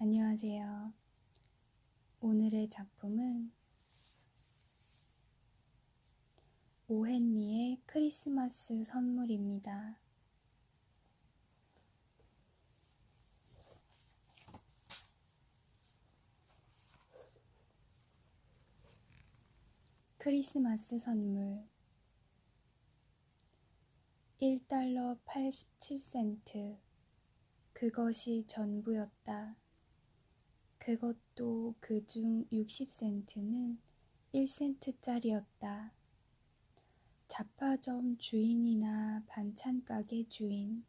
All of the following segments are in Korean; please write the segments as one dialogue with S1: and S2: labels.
S1: 안녕하세요. 오늘의 작품은 오헨리의 크리스마스 선물입니다. 크리스마스 선물 1달러 87센트. 그것이 전부였다. 그것도 그중 60센트는 1센트짜리였다. 잡화점 주인이나 반찬가게 주인,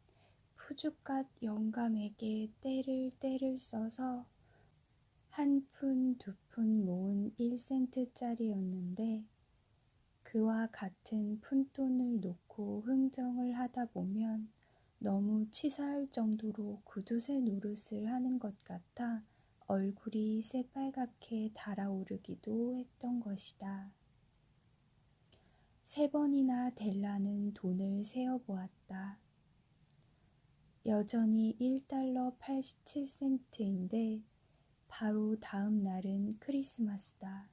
S1: 푸주갓 영감에게 때를 써서 한 푼, 두 푼 모은 1센트짜리였는데 그와 같은 푼돈을 놓고 흥정을 하다 보면 너무 치사할 정도로 구두쇠 노릇을 하는 것 같아 얼굴이 새빨갛게 달아오르기도 했던 것이다. 3번이나 델라는 돈을 세어보았다. 여전히 1달러 87센트인데 바로 다음 날은 크리스마스다.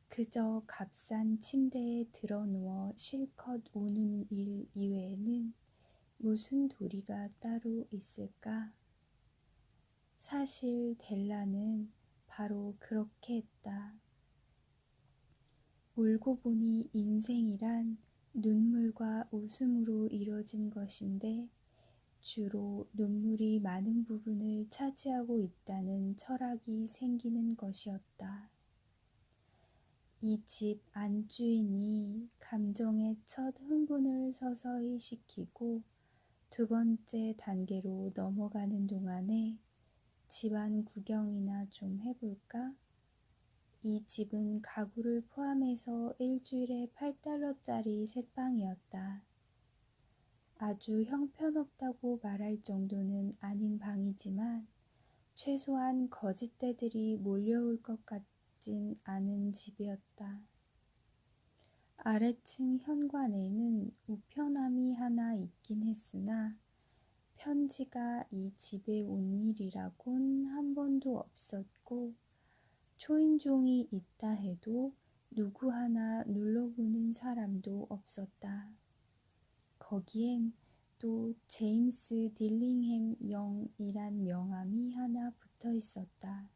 S1: 그저 값싼 침대에 드러누워 실컷 우는 일 이외에는 무슨 도리가 따로 있을까? 사실 델라는 바로 그렇게 했다. 울고 보니 인생이란 눈물과 웃음으로 이루어진 것인데 주로 눈물이 많은 부분을 차지하고 있다는 철학이 생기는 것이었다. 이 집 안주인이 감정의 첫 흥분을 서서히 식히고 두 번째 단계로 넘어가는 동안에 집안 구경이나 좀 해볼까? 이 집은 가구를 포함해서 일주일에 8달러짜리 새방이었다. 아주 형편없다고 말할 정도는 아닌 방이지만 최소한 거짓대들이 몰려올 것 같진 않은 집이었다. 아래층 현관에는 우편함이 하나 있긴 했으나 편지가 이 집에 온 일이라곤 한 번도 없었고 초인종이 있다 해도 누구 하나 눌러보는 사람도 없었다. 거기엔 또 제임스 딜링햄 영이란 명함이 하나 붙어 있었다.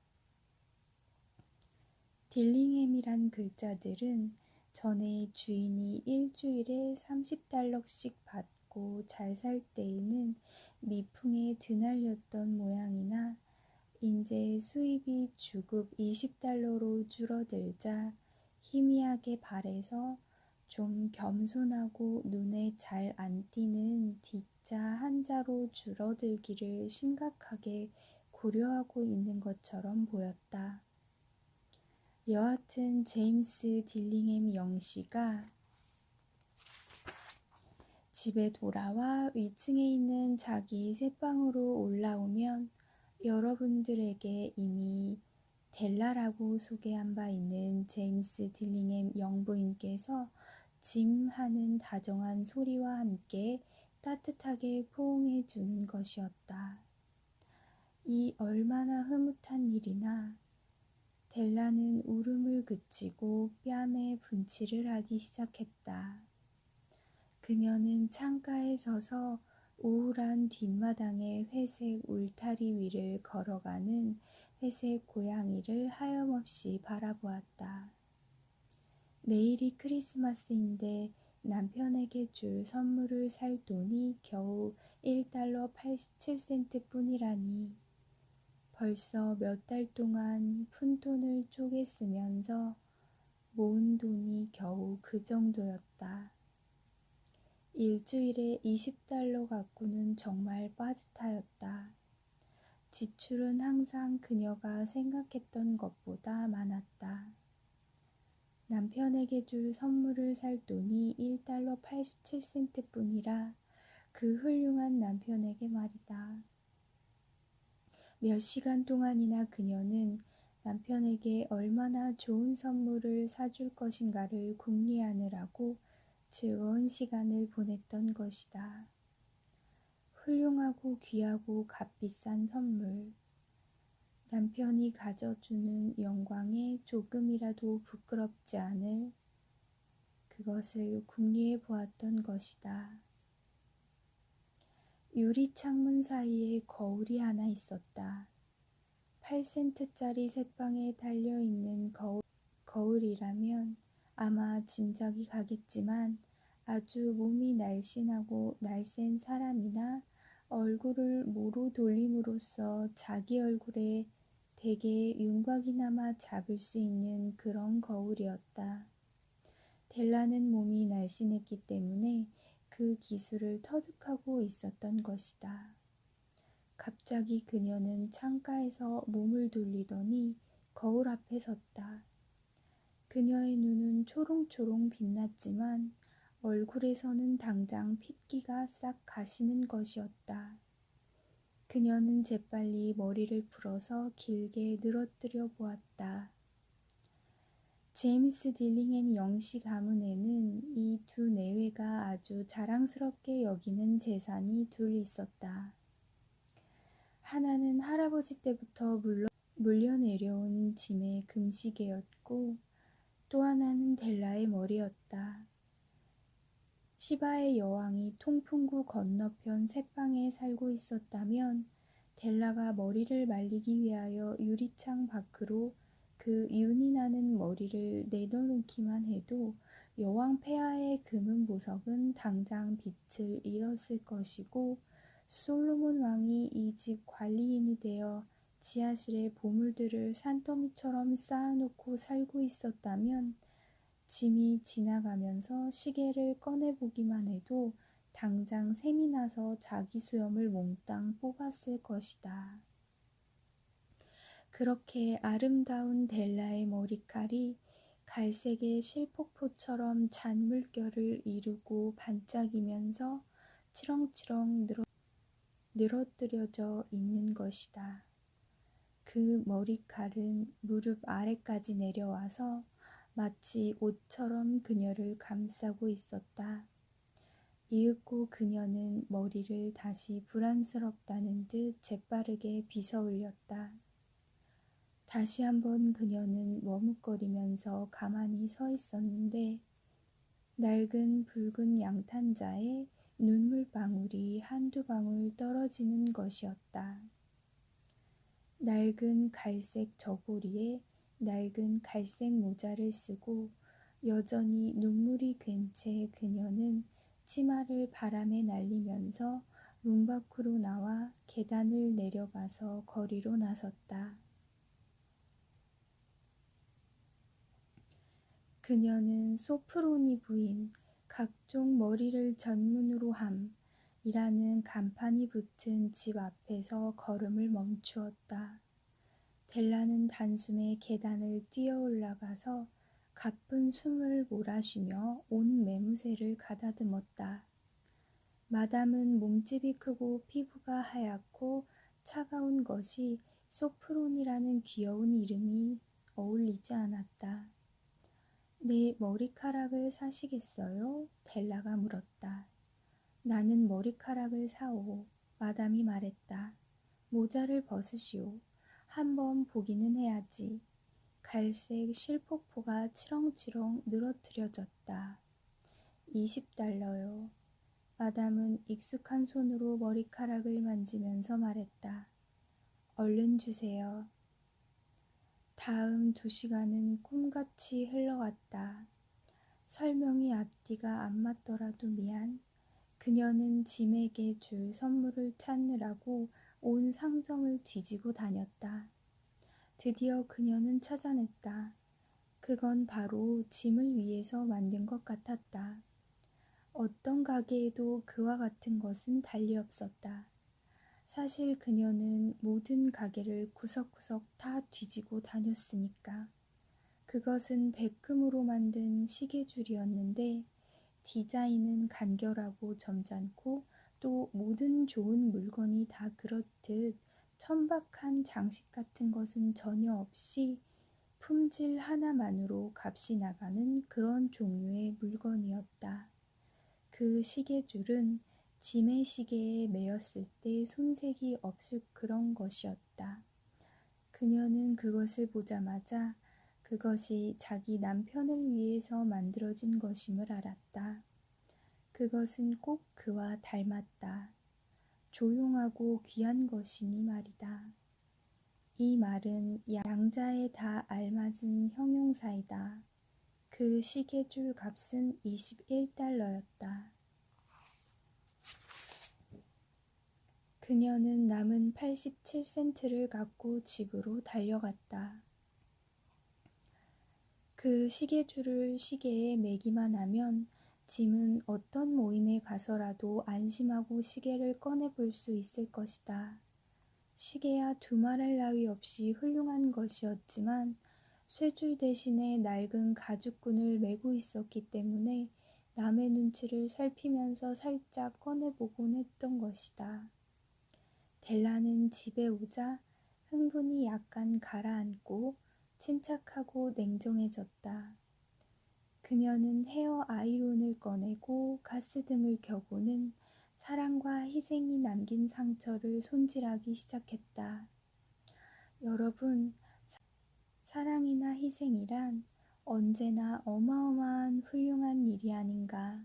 S1: 딜링햄이란 글자들은 전에 주인이 일주일에 30달러씩 받고 잘 살 때에는 미풍에 드날렸던 모양이나 인제 수입이 주급 20달러로 줄어들자 희미하게 발해서 좀 겸손하고 눈에 잘 안 띄는 D자 한자로 줄어들기를 심각하게 고려하고 있는 것처럼 보였다. 여하튼 제임스 딜링햄 영씨가 집에 돌아와 위층에 있는 자기 새방으로 올라오면 여러분들에게 이미 델라라고 소개한 바 있는 제임스 딜링햄 영부인께서 짐 하는 다정한 소리와 함께 따뜻하게 포옹해 주는 것이었다. 이 얼마나 흐뭇한 일이나 델라는 울음을 그치고 뺨에 분칠을 하기 시작했다. 그녀는 창가에 서서 우울한 뒷마당의 회색 울타리 위를 걸어가는 회색 고양이를 하염없이 바라보았다. 내일이 크리스마스인데 남편에게 줄 선물을 살 돈이 겨우 1달러 87센트 뿐이라니 벌써 몇 달 동안 푼돈을 쪼개 쓰면서 모은 돈이 겨우 그 정도였다. 일주일에 20달러 갖고는 정말 빠듯하였다. 지출은 항상 그녀가 생각했던 것보다 많았다. 남편에게 줄 선물을 살 돈이 1달러 87센트 뿐이라 그 훌륭한 남편에게 말이다. 몇 시간 동안이나 그녀는 남편에게 얼마나 좋은 선물을 사줄 것인가를 궁리하느라고 즐거운 시간을 보냈던 것이다. 훌륭하고 귀하고 값비싼 선물. 남편이 가져주는 영광에 조금이라도 부끄럽지 않을 그것을 궁리해 보았던 것이다. 유리 창문 사이에 거울이 하나 있었다. 8센트짜리 새방에 달려있는 거울이라면 아마 짐작이 가겠지만 아주 몸이 날씬하고 날쌘 사람이나 얼굴을 모로 돌림으로써 자기 얼굴에 대개 윤곽이나마 잡을 수 있는 그런 거울이었다. 델라는 몸이 날씬했기 때문에 그 기술을 터득하고 있었던 것이다. 갑자기 그녀는 창가에서 몸을 돌리더니 거울 앞에 섰다. 그녀의 눈은 초롱초롱 빛났지만 얼굴에서는 당장 핏기가 싹 가시는 것이었다. 그녀는 재빨리 머리를 풀어서 길게 늘어뜨려 보았다. 제임스 딜링햄 영시 가문에는 이 두 내외가 아주 자랑스럽게 여기는 재산이 둘 있었다. 하나는 할아버지 때부터 물려내려온 짐의 금시계였고 또 하나는 델라의 머리였다. 시바의 여왕이 통풍구 건너편 새방에 살고 있었다면 델라가 머리를 말리기 위하여 유리창 밖으로 그 윤이 나는 머리를 내려놓기만 해도 여왕 폐하의 금은 보석은 당장 빛을 잃었을 것이고 솔로몬 왕이 이 집 관리인이 되어 지하실에 보물들을 산더미처럼 쌓아놓고 살고 있었다면 짐이 지나가면서 시계를 꺼내보기만 해도 당장 샘이 나서 자기 수염을 몽땅 뽑았을 것이다. 그렇게 아름다운 델라의 머리칼이 갈색의 실폭포처럼 잔물결을 이루고 반짝이면서 치렁치렁 늘어뜨려져 있는 것이다. 그 머리칼은 무릎 아래까지 내려와서 마치 옷처럼 그녀를 감싸고 있었다. 이윽고 그녀는 머리를 다시 불안스럽다는 듯 재빠르게 빗어 올렸다. 다시 한번 그녀는 머뭇거리면서 가만히 서 있었는데 낡은 붉은 양탄자에 눈물방울이 한두 방울 떨어지는 것이었다. 낡은 갈색 저고리에 낡은 갈색 모자를 쓰고 여전히 눈물이 괜 채 그녀는 치마를 바람에 날리면서 문 밖으로 나와 계단을 내려가서 거리로 나섰다. 그녀는 소프로니 부인, 각종 머리를 전문으로 함이라는 간판이 붙은 집 앞에서 걸음을 멈추었다. 델라는 단숨에 계단을 뛰어 올라가서 가쁜 숨을 몰아쉬며 온 매무새를 가다듬었다. 마담은 몸집이 크고 피부가 하얗고 차가운 것이 소프론이라는 귀여운 이름이 어울리지 않았다. 내 머리카락을 사시겠어요? 델라가 물었다. 나는 머리카락을 사오. 마담이 말했다. 모자를 벗으시오. 한번 보기는 해야지. 갈색 실폭포가 치렁치렁 늘어뜨려졌다. 20달러요. 마담은 익숙한 손으로 머리카락을 만지면서 말했다. 얼른 주세요. 다음 2시간은 꿈같이 흘러갔다. 설명이 앞뒤가 안 맞더라도 미안. 그녀는 짐에게 줄 선물을 찾느라고 온 상점을 뒤지고 다녔다. 드디어 그녀는 찾아냈다. 그건 바로 짐을 위해서 만든 것 같았다. 어떤 가게에도 그와 같은 것은 달리 없었다. 사실 그녀는 모든 가게를 구석구석 다 뒤지고 다녔으니까. 그것은 백금으로 만든 시계줄이었는데 디자인은 간결하고 점잖고 또 모든 좋은 물건이 다 그렇듯 천박한 장식 같은 것은 전혀 없이 품질 하나만으로 값이 나가는 그런 종류의 물건이었다. 그 시계줄은 짐의 시계에 매였을 때 손색이 없을 그런 것이었다. 그녀는 그것을 보자마자 그것이 자기 남편을 위해서 만들어진 것임을 알았다. 그것은 꼭 그와 닮았다. 조용하고 귀한 것이니 말이다. 이 말은 양자에 다 알맞은 형용사이다. 그 시계줄 값은 21달러였다. 그녀는 남은 87센트를 갖고 집으로 달려갔다. 그 시계줄을 시계에 매기만 하면 짐은 어떤 모임에 가서라도 안심하고 시계를 꺼내볼 수 있을 것이다. 시계야 두말할 나위 없이 훌륭한 것이었지만 쇠줄 대신에 낡은 가죽끈을 매고 있었기 때문에 남의 눈치를 살피면서 살짝 꺼내보곤 했던 것이다. 델라는 집에 오자 흥분이 약간 가라앉고 침착하고 냉정해졌다. 그녀는 헤어 아이론을 꺼내고 가스등을 켜고는 사랑과 희생이 남긴 상처를 손질하기 시작했다. 여러분, 사랑이나 희생이란 언제나 어마어마한 훌륭한 일이 아닌가.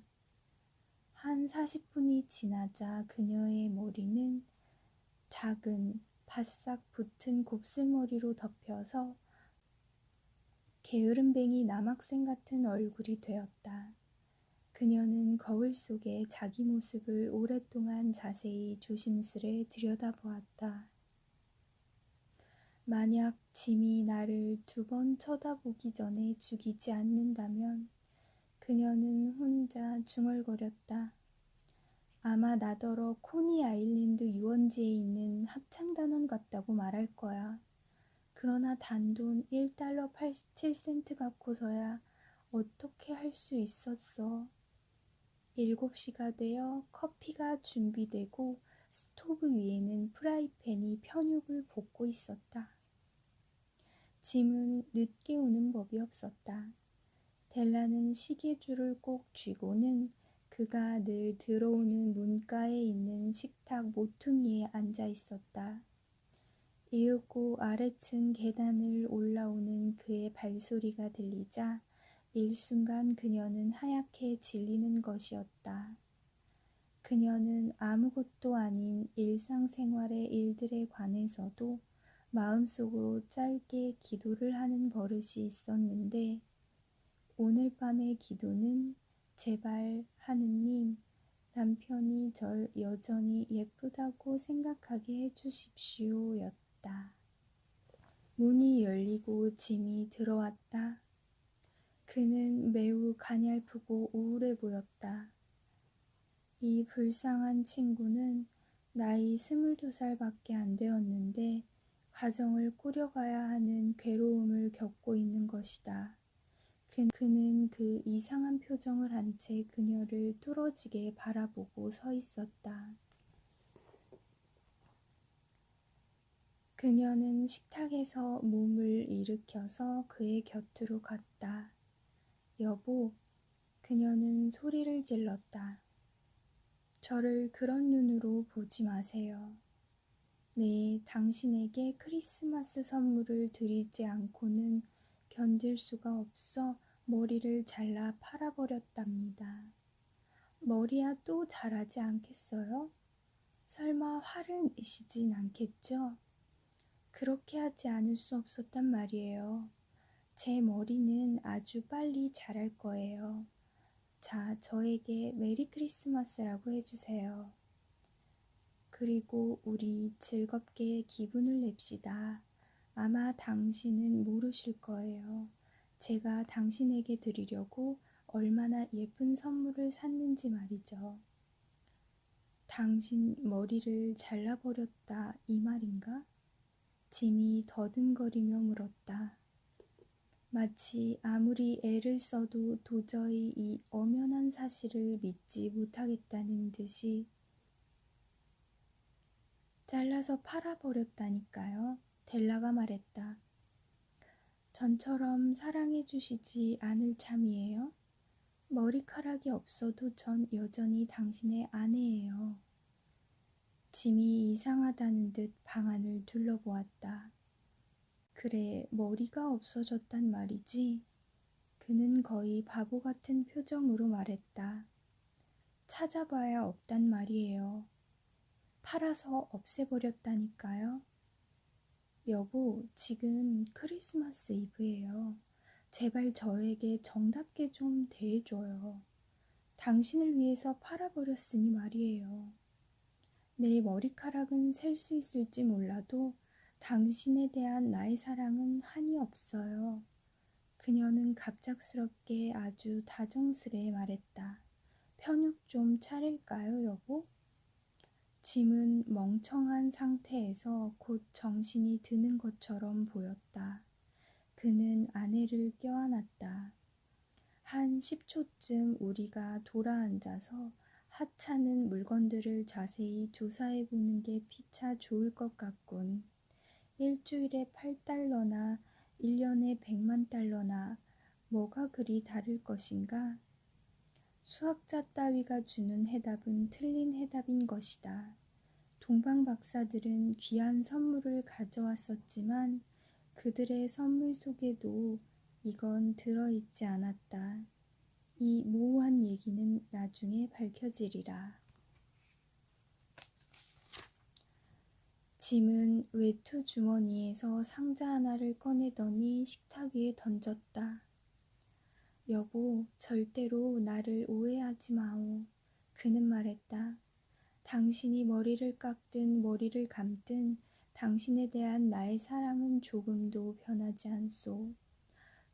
S1: 한 40분이 지나자 그녀의 머리는 작은 바싹 붙은 곱슬머리로 덮여서 게으름뱅이 남학생 같은 얼굴이 되었다. 그녀는 거울 속에 자기 모습을 오랫동안 자세히 조심스레 들여다보았다. 만약 짐이 나를 2번 쳐다보기 전에 죽이지 않는다면 그녀는 혼자 중얼거렸다. 아마 나더러 코니 아일랜드 유원지에 있는 합창단원 같다고 말할 거야. 그러나 단돈 1달러 87센트 갖고서야 어떻게 할 수 있었어. 7시가 되어 커피가 준비되고 스토브 위에는 프라이팬이 편육을 볶고 있었다. 짐은 늦게 오는 법이 없었다. 델라는 시계줄을 꼭 쥐고는 그가 늘 들어오는 문가에 있는 식탁 모퉁이에 앉아 있었다. 이윽고 아래층 계단을 올라오는 그의 발소리가 들리자 일순간 그녀는 하얗게 질리는 것이었다. 그녀는 아무것도 아닌 일상생활의 일들에 관해서도 마음속으로 짧게 기도를 하는 버릇이 있었는데 오늘 밤의 기도는 제발 하느님, 남편이 절 여전히 예쁘다고 생각하게 해주십시오 였다. 문이 열리고 짐이 들어왔다. 그는 매우 가냘프고 우울해 보였다. 이 불쌍한 친구는 나이 22살밖에 안 되었는데 가정을 꾸려가야 하는 괴로움을 겪고 있는 것이다. 그는 그 이상한 표정을 한 채 그녀를 뚫어지게 바라보고 서 있었다. 그녀는 식탁에서 몸을 일으켜서 그의 곁으로 갔다. 여보, 그녀는 소리를 질렀다. 저를 그런 눈으로 보지 마세요. 네, 당신에게 크리스마스 선물을 드리지 않고는 견딜 수가 없어 머리를 잘라 팔아버렸답니다. 머리야 또 자라지 않겠어요? 설마 화를 내시진 않겠죠? 그렇게 하지 않을 수 없었단 말이에요. 제 머리는 아주 빨리 자랄 거예요. 자, 저에게 메리 크리스마스라고 해주세요. 그리고 우리 즐겁게 기분을 냅시다. 아마 당신은 모르실 거예요. 제가 당신에게 드리려고 얼마나 예쁜 선물을 샀는지 말이죠. 당신 머리를 잘라버렸다 이 말인가? 짐이 더듬거리며 물었다. 마치 아무리 애를 써도 도저히 이 엄연한 사실을 믿지 못하겠다는 듯이. 잘라서 팔아버렸다니까요. 델라가 말했다. 전처럼 사랑해 주시지 않을 참이에요. 머리카락이 없어도 전 여전히 당신의 아내예요. 짐이 이상하다는 듯 방안을 둘러보았다. 그래, 머리가 없어졌단 말이지. 그는 거의 바보 같은 표정으로 말했다. 찾아봐야 없단 말이에요. 팔아서 없애버렸다니까요. 여보, 지금 크리스마스 이브예요. 제발 저에게 정답게 좀 대해줘요. 당신을 위해서 팔아버렸으니 말이에요. 내 머리카락은 셀 수 있을지 몰라도 당신에 대한 나의 사랑은 한이 없어요. 그녀는 갑작스럽게 아주 다정스레 말했다. 편육 좀 차릴까요, 여보? 짐은 멍청한 상태에서 곧 정신이 드는 것처럼 보였다. 그는 아내를 껴안았다. 한 10초쯤 우리가 돌아앉아서 하찮은 물건들을 자세히 조사해보는 게 피차 좋을 것 같군. 일주일에 8달러나 1년에 100만 달러나 뭐가 그리 다를 것인가? 수학자 따위가 주는 해답은 틀린 해답인 것이다. 동방 박사들은 귀한 선물을 가져왔었지만 그들의 선물 속에도 이건 들어있지 않았다. 이 모호한 얘기는 나중에 밝혀지리라. 짐은 외투 주머니에서 상자 하나를 꺼내더니 식탁 위에 던졌다. 여보, 절대로 나를 오해하지 마오. 그는 말했다. 당신이 머리를 깎든 머리를 감든 당신에 대한 나의 사랑은 조금도 변하지 않소.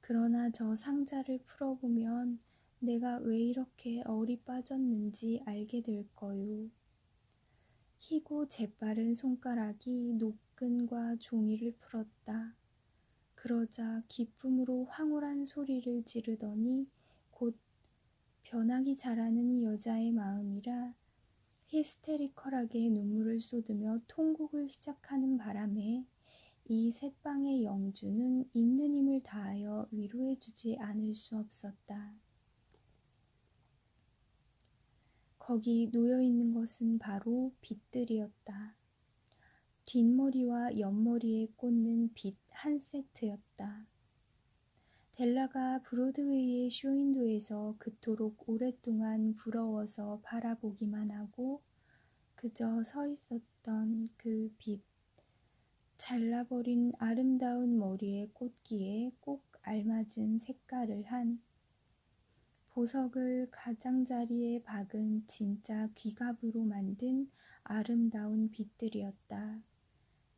S1: 그러나 저 상자를 풀어보면 내가 왜 이렇게 얼이 빠졌는지 알게 될 거요. 희고 재빠른 손가락이 노끈과 종이를 풀었다. 그러자 기쁨으로 황홀한 소리를 지르더니 곧 변하기 잘하는 여자의 마음이라 히스테리컬하게 눈물을 쏟으며 통곡을 시작하는 바람에 이 셋방의 영주는 있는 힘을 다하여 위로해주지 않을 수 없었다. 거기 놓여있는 것은 바로 빛들이었다. 뒷머리와 옆머리에 꽂는 빛 한 세트였다. 델라가 브로드웨이의 쇼윈도에서 그토록 오랫동안 부러워서 바라보기만 하고 그저 서 있었던 그 빛, 잘라버린 아름다운 머리에 꽂기에 꼭 알맞은 색깔을 한 보석을 가장자리에 박은 진짜 귀갑으로 만든 아름다운 빛들이었다.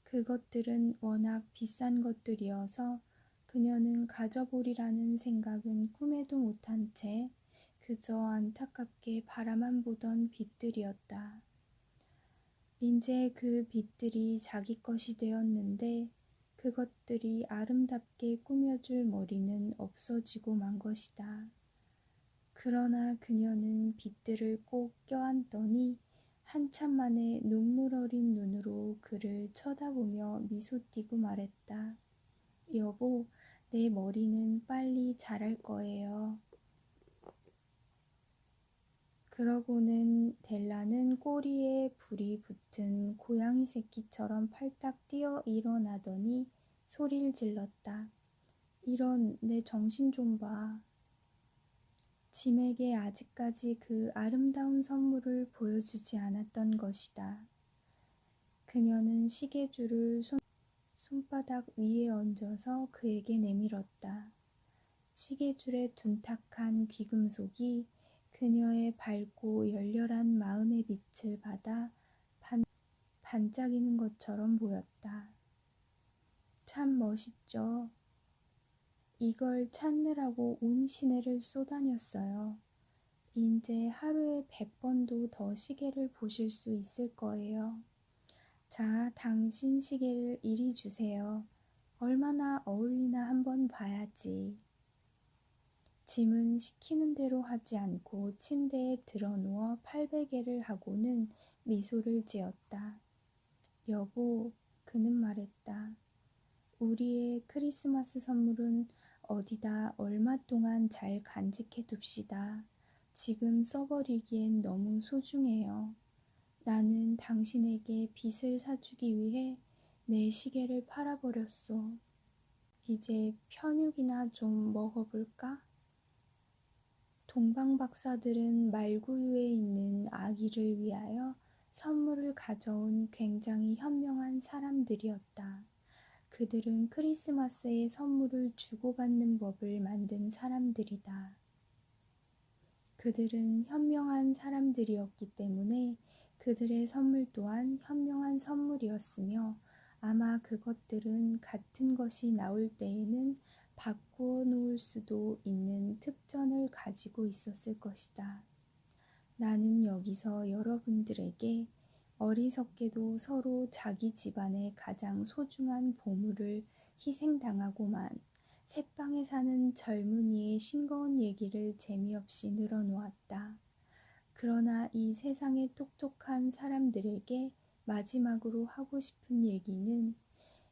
S1: 그것들은 워낙 비싼 것들이어서 그녀는 가져보리라는 생각은 꿈에도 못한 채 그저 안타깝게 바라만 보던 빛들이었다. 이제 그 빛들이 자기 것이 되었는데 그것들이 아름답게 꾸며줄 머리는 없어지고 만 것이다. 그러나 그녀는 빛들을 꼭 껴안더니 한참 만에 눈물 어린 눈으로 그를 쳐다보며 미소 띠고 말했다. 여보, 내 머리는 빨리 자랄 거예요. 그러고는 델라는 꼬리에 불이 붙은 고양이 새끼처럼 팔딱 뛰어 일어나더니 소리를 질렀다. 이런 내 정신 좀 봐. 짐에게 아직까지 그 아름다운 선물을 보여주지 않았던 것이다. 그녀는 시계줄을 손바닥 위에 얹어서 그에게 내밀었다. 시계줄의 둔탁한 귀금속이 그녀의 밝고 열렬한 마음의 빛을 받아 반짝이는 것처럼 보였다. 참 멋있죠? 이걸 찾느라고 온 시내를 쏘다녔어요. 이제 하루에 100번도 더 시계를 보실 수 있을 거예요. 자, 당신 시계를 이리 주세요. 얼마나 어울리나 한번 봐야지. 짐은 시키는 대로 하지 않고 침대에 드러누워 팔베개를 하고는 미소를 지었다. 여보, 그는 말했다. 우리의 크리스마스 선물은 어디다 얼마 동안 잘 간직해 둡시다. 지금 써버리기엔 너무 소중해요. 나는 당신에게 빚을 사주기 위해 내 시계를 팔아버렸소. 이제 편육이나 좀 먹어볼까? 동방 박사들은 말구유에 있는 아기를 위하여 선물을 가져온 굉장히 현명한 사람들이었다. 그들은 크리스마스에 선물을 주고받는 법을 만든 사람들이다. 그들은 현명한 사람들이었기 때문에 그들의 선물 또한 현명한 선물이었으며 아마 그것들은 같은 것이 나올 때에는 바꾸어 놓을 수도 있는 특전을 가지고 있었을 것이다. 나는 여기서 여러분들에게 어리석게도 서로 자기 집안의 가장 소중한 보물을 희생당하고만 새방에 사는 젊은이의 싱거운 얘기를 재미없이 늘어놓았다. 그러나 이 세상의 똑똑한 사람들에게 마지막으로 하고 싶은 얘기는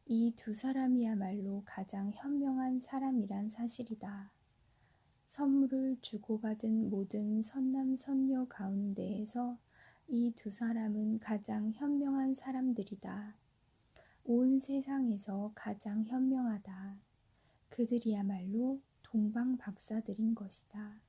S1: 이 두 사람이야말로 가장 현명한 사람이란 사실이다. 선물을 주고받은 모든 선남선녀 가운데에서 이 두 사람은 가장 현명한 사람들이다. 온 세상에서 가장 현명하다. 그들이야말로 동방 박사들인 것이다.